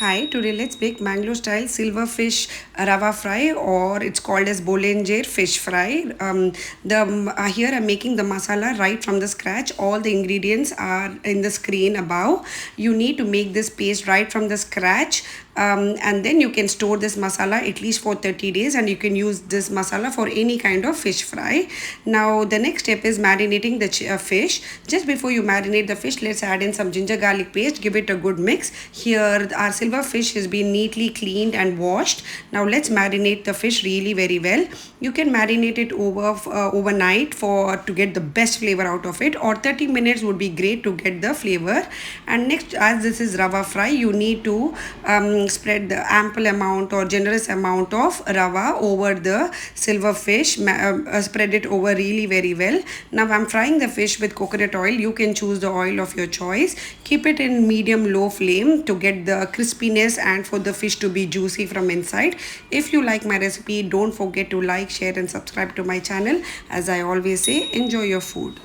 Hi, today let's make Mangalore style silverfish rava fry, or it's called as Bollinger fish fry. Here I'm making the masala right from the scratch. All the ingredients are in the screen above. You need to make this paste right from the scratch, and then you can store this masala at least for 30 days, and you can use this masala for any kind of fish fry. Now the next step is marinating the fish. Just before you marinate the fish, let's add in some ginger garlic paste. Give it a good mix. Here our silver fish has been neatly cleaned and washed. Now let's marinate the fish really very well. You can marinate it overnight for to get the best flavor out of it, or 30 minutes would be great to get the flavor. And next, as this is rava fry, you need to spread the ample amount or generous amount of rava over the silver fish. Spread it over really very well. Now I'm frying the fish with coconut oil. You can choose the oil of your choice. Keep it in medium low flame to get the crispiness and for the fish to be juicy from inside. If you like my recipe, don't forget to like, share and subscribe to my channel. As I always say, enjoy your food.